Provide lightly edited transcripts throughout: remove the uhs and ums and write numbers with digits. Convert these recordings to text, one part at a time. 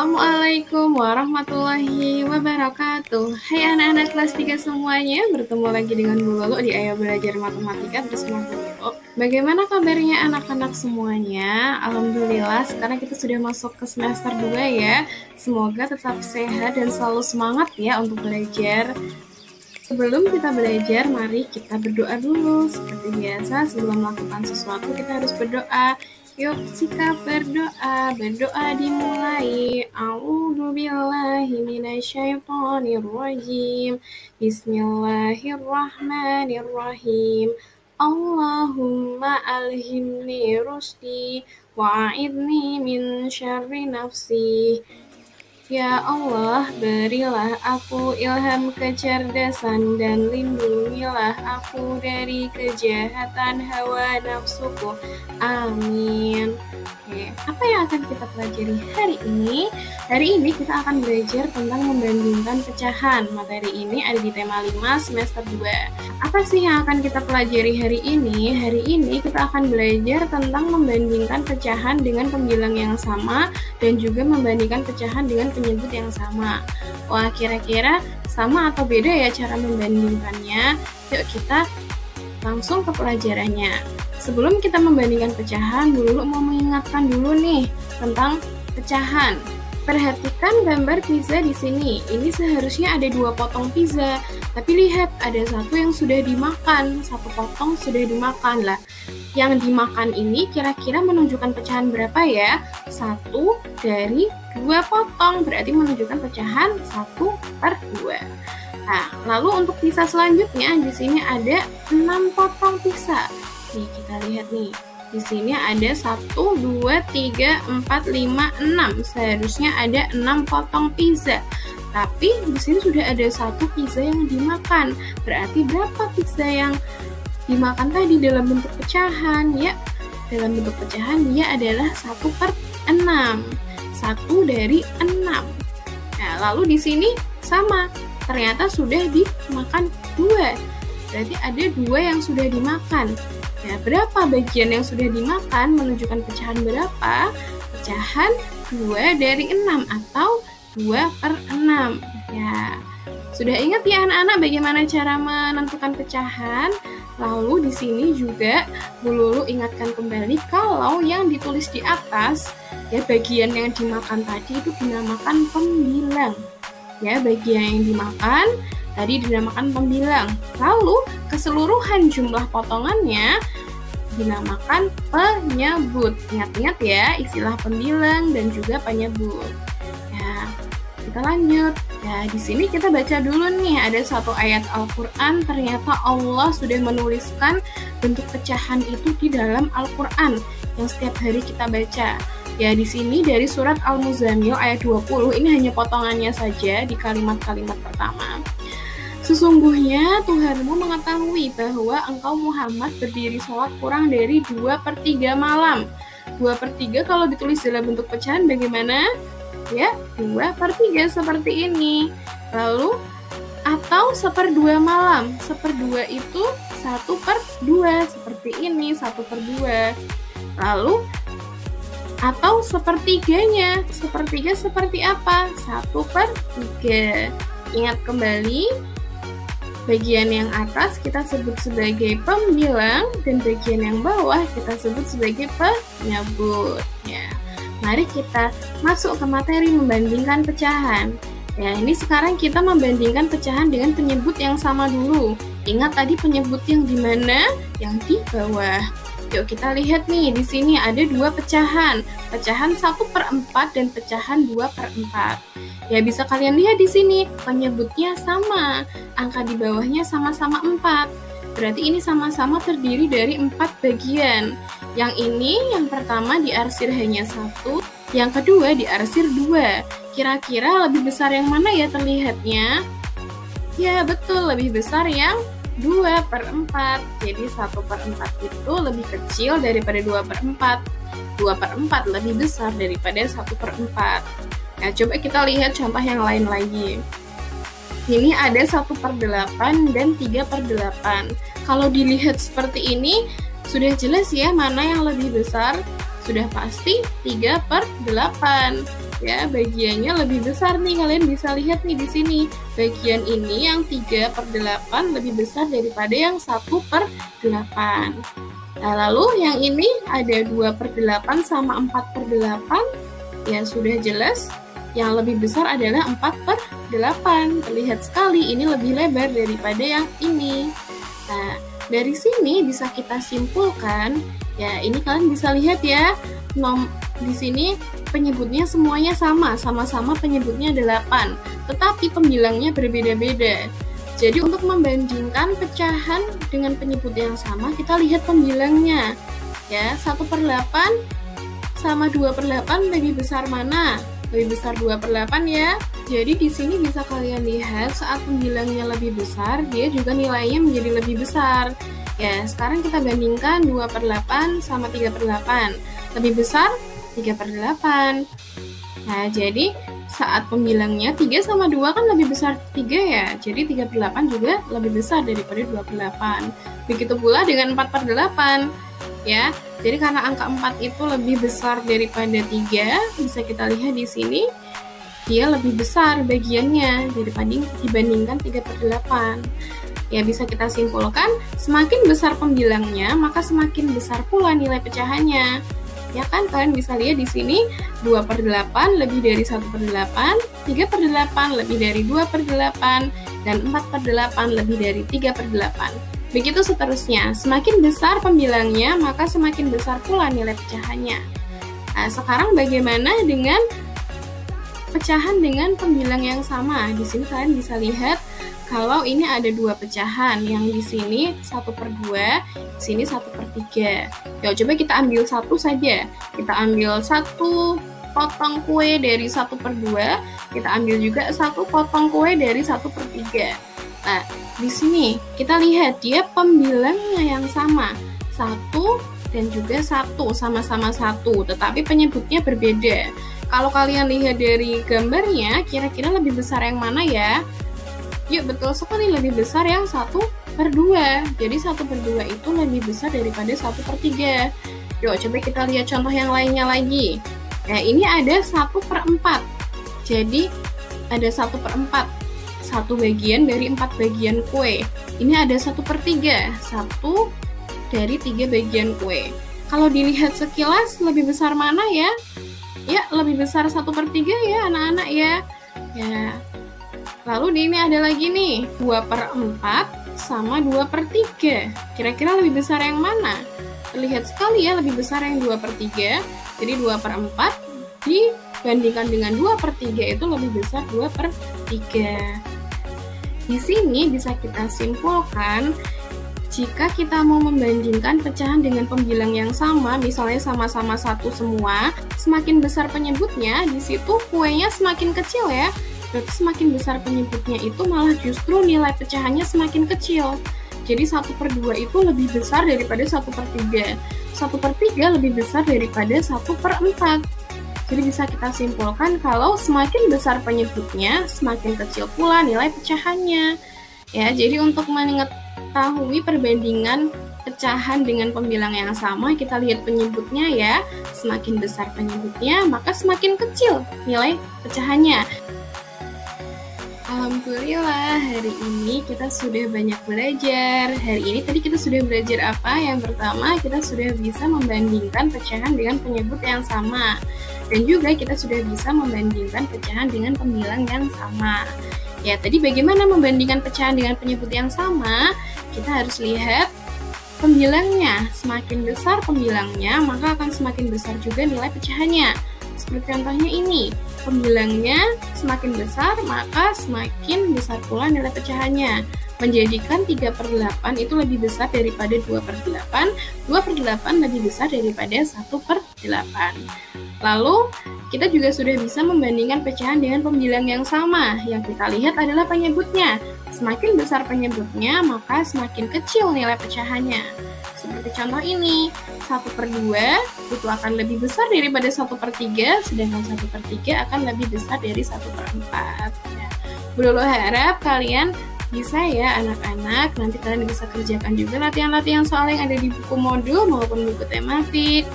Assalamualaikum warahmatullahi wabarakatuh. Hai anak-anak kelas 3 semuanya, bertemu lagi dengan Bu Lulu di Ayo Belajar Matematika bersama Bu Lulu. Bagaimana kabarnya anak-anak semuanya? Alhamdulillah, sekarang kita sudah masuk ke semester 2 ya. Semoga tetap sehat dan selalu semangat ya untuk belajar. Sebelum kita belajar, mari kita berdoa dulu. Seperti biasa, sebelum melakukan sesuatu kita harus berdoa. Yuk, sikap berdoa dimulai. A'udzubillahi minasyaitonirrajim. Bismillahirrahmanirrahim. Allahumma alhimni rusdi wa'idni min syarri nafsi. Ya Allah, berilah aku ilham kecerdasan dan lindungilah aku dari kejahatan hawa nafsuku. Amin. Oke, apa yang akan kita pelajari hari ini? Hari ini kita akan belajar tentang membandingkan pecahan. Materi ini ada di tema 5 semester 2. Apa sih yang akan kita pelajari hari ini? Hari ini kita akan belajar tentang membandingkan pecahan dengan pembilang yang sama dan juga membandingkan pecahan dengan penyebut yang sama. Wah, kira-kira sama atau beda ya cara membandingkannya? Yuk kita langsung ke pelajarannya. Sebelum kita membandingkan pecahan, dulu mau mengingatkan dulu nih tentang pecahan. Perhatikan gambar pizza di sini. Ini seharusnya ada 2 potong pizza, tapi lihat ada satu yang sudah dimakan, 1 potong sudah dimakan lah. Yang dimakan ini kira-kira menunjukkan pecahan berapa ya? 1 dari 2 potong, berarti menunjukkan pecahan 1/2. Nah, lalu untuk pizza selanjutnya di sini ada 6 potong pizza. Nih, kita lihat nih. Di sini ada 1, 2, 3, 4, 5, 6. Seharusnya ada 6 potong pizza. Tapi di sini sudah ada 1 pizza yang dimakan. Berarti berapa pizza yang dimakan tadi dalam bentuk pecahan? Ya, dalam bentuk pecahan dia adalah 1/6. 1 dari 6. Nah, lalu di sini sama. Ternyata sudah dimakan 2. Berarti ada 2 yang sudah dimakan. Nah, berapa bagian yang sudah dimakan menunjukkan pecahan berapa? Pecahan 2 dari 6 atau 2/6. Ya, sudah ingat ya anak-anak bagaimana cara menentukan pecahan? Lalu di sini juga Bu Lulu ingatkan kembali kalau yang ditulis di atas, ya bagian yang dimakan tadi itu dinamakan pembilang. Ya, bagian yang dimakan tadi dinamakan pembilang. Lalu keseluruhan jumlah potongannya dinamakan penyebut. Ingat-ingat ya istilah pembilang dan juga penyebut. Ya, kita lanjut. Ya, di sini kita baca dulu nih, ada 1 ayat Al-Qur'an. Ternyata Allah sudah menuliskan bentuk pecahan itu di dalam Al-Qur'an yang setiap hari kita baca. Ya, di sini dari surat Al-Muzammil ayat 20, ini hanya potongannya saja di kalimat-kalimat pertama. Sesungguhnya Tuhanmu mengetahui bahwa engkau Muhammad berdiri sholat kurang dari 2/3 malam. 2/3 kalau ditulis dalam bentuk pecahan bagaimana? Ya, 2/3 seperti ini. Lalu, atau 1/2 malam. 1/2 itu 1/2, seperti ini, 1/2. Lalu, atau 1/3-nya. 1/3 seperti apa? 1/3. Ingat kembali, bagian yang atas kita sebut sebagai pembilang dan bagian yang bawah kita sebut sebagai penyebut. Ya, mari kita masuk ke materi membandingkan pecahan. Ya, ini sekarang kita membandingkan pecahan dengan penyebut yang sama dulu. Ingat tadi penyebut yang di mana? Yang di bawah. Yuk kita lihat nih, di sini ada 2 pecahan. Pecahan 1/4 dan pecahan 2/4. Ya, bisa kalian lihat di sini, penyebutnya sama. Angka di bawahnya sama-sama 4. Berarti ini sama-sama terdiri dari 4 bagian. Yang ini, yang pertama diarsir hanya 1, yang kedua diarsir 2. Kira-kira lebih besar yang mana ya terlihatnya? Ya, betul, lebih besar yang 2/4. Jadi 1/4 itu lebih kecil daripada 2/4. 2/4 lebih besar daripada 1/4. Nah, coba kita lihat contoh yang lain lagi. Ini ada 1/8 dan 3/8. Kalau dilihat seperti ini, sudah jelas ya mana yang lebih besar. Sudah pasti 3/8. Ya, bagiannya lebih besar nih, kalian bisa lihat nih di sini. Bagian ini yang 3/8 lebih besar daripada yang 1/8. Nah, lalu yang ini ada 2/8 sama 4/8. Ya, sudah jelas. Yang lebih besar adalah 4/8. Terlihat sekali ini lebih lebar daripada yang ini. Nah, dari sini bisa kita simpulkan, ya ini kalian bisa lihat ya, di sini penyebutnya semuanya sama-sama penyebutnya 8, tetapi pembilangnya berbeda-beda. Jadi untuk membandingkan pecahan dengan penyebut yang sama, kita lihat pembilangnya. Ya, 1/8 sama 2/8 lebih besar mana? Lebih besar 2/8 ya. Jadi di sini bisa kalian lihat saat pembilangnya lebih besar, dia juga nilainya menjadi lebih besar. Ya, sekarang kita bandingkan 2/8 sama 3/8. Lebih besar 3/8. Nah, jadi saat pembilangnya 3 sama 2 kan lebih besar 3 ya. Jadi 3/8 juga lebih besar daripada 2/8. Begitu pula dengan 4/8. Ya, jadi karena angka 4 itu lebih besar daripada 3, bisa kita lihat di sini dia lebih besar bagiannya dibandingkan 3/8. Ya, bisa kita simpulkan, semakin besar pembilangnya, maka semakin besar pula nilai pecahannya. Ya kan, kalian bisa lihat di sini 2/8 lebih dari 1/8, 3/8 lebih dari 2/8, dan 4/8 lebih dari 3/8. Begitu seterusnya, semakin besar pembilangnya, maka semakin besar pula nilai pecahannya. Nah, sekarang bagaimana dengan pecahan dengan pembilang yang sama? Di sini kalian bisa lihat kalau ini ada 2 pecahan, yang di sini 1/2, di sini 1/3. Ya, coba kita ambil satu saja. Kita ambil 1 potong kue dari 1/2, kita ambil juga 1 potong kue dari 1/3. Nah, di sini kita lihat dia pembilangnya yang sama, 1 dan juga 1, sama-sama 1, tetapi penyebutnya berbeda. Kalau kalian lihat dari gambarnya, kira-kira lebih besar yang mana ya? Yuk, betul sekali, lebih besar yang 1/2. Jadi 1/2 itu lebih besar daripada 1/3. Yuk, coba kita lihat contoh yang lainnya lagi. Nah, ini ada 1/4. Jadi ada 1/4. 1 bagian dari 4 bagian kue. Ini ada 1/3. 1 dari 3 bagian kue. Kalau dilihat sekilas, lebih besar mana ya? Ya, lebih besar 1/3 ya anak-anak ya. Ya. Lalu di ini ada lagi nih, 2/4 sama 2/3. Kira-kira lebih besar yang mana? Terlihat sekali ya, lebih besar yang 2/3. Jadi 2/4 dibandingkan dengan 2/3 itu lebih besar 2/3. Di sini bisa kita simpulkan, jika kita mau membandingkan pecahan dengan pembilang yang sama, misalnya sama-sama 1 semua, semakin besar penyebutnya, di situ kuenya semakin kecil ya. Berarti semakin besar penyebutnya itu malah justru nilai pecahannya semakin kecil. Jadi 1/2 itu lebih besar daripada 1/3. 1/3 lebih besar daripada 1/4. Jadi bisa kita simpulkan kalau semakin besar penyebutnya, semakin kecil pula nilai pecahannya. Ya, jadi untuk mengetahui perbandingan pecahan dengan pembilang yang sama, kita lihat penyebutnya ya. Semakin besar penyebutnya, maka semakin kecil nilai pecahannya. Alhamdulillah, hari ini kita sudah banyak belajar. Hari ini tadi kita sudah belajar apa? Yang pertama, kita sudah bisa membandingkan pecahan dengan penyebut yang sama. Dan juga kita sudah bisa membandingkan pecahan dengan pembilang yang sama. Ya, tadi bagaimana membandingkan pecahan dengan penyebut yang sama? Kita harus lihat pembilangnya. Semakin besar pembilangnya, maka akan semakin besar juga nilai pecahannya. Seperti contohnya ini, pembilangnya semakin besar, maka semakin besar pula nilai pecahannya. Menjadikan 3/8 itu lebih besar daripada 2/8, 2/8 lebih besar daripada 1/8. Lalu, kita juga sudah bisa membandingkan pecahan dengan pembilang yang sama. Yang kita lihat adalah penyebutnya. Semakin besar penyebutnya, maka semakin kecil nilai pecahannya. Seperti contoh ini, 1/2 itu akan lebih besar daripada 1/3, sedangkan 1/3 akan lebih besar dari 1/4. Ya. Bro harap kalian bisa ya anak-anak, nanti kalian bisa kerjakan juga latihan-latihan soal yang ada di buku modul maupun buku tematik.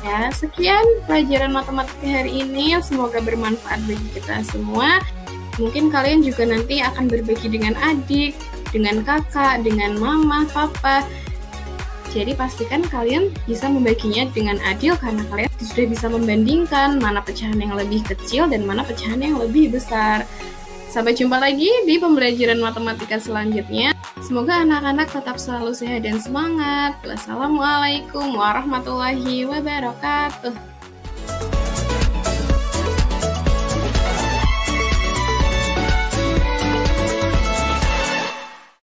Ya, sekian pelajaran matematika hari ini. Semoga bermanfaat bagi kita semua. Mungkin kalian juga nanti akan berbagi dengan adik, dengan kakak, dengan mama, papa. Jadi pastikan kalian bisa membaginya dengan adil karena kalian sudah bisa membandingkan mana pecahan yang lebih kecil dan mana pecahan yang lebih besar. Sampai jumpa lagi di pembelajaran matematika selanjutnya. Semoga anak-anak tetap selalu sehat dan semangat. Wassalamualaikum warahmatullahi wabarakatuh.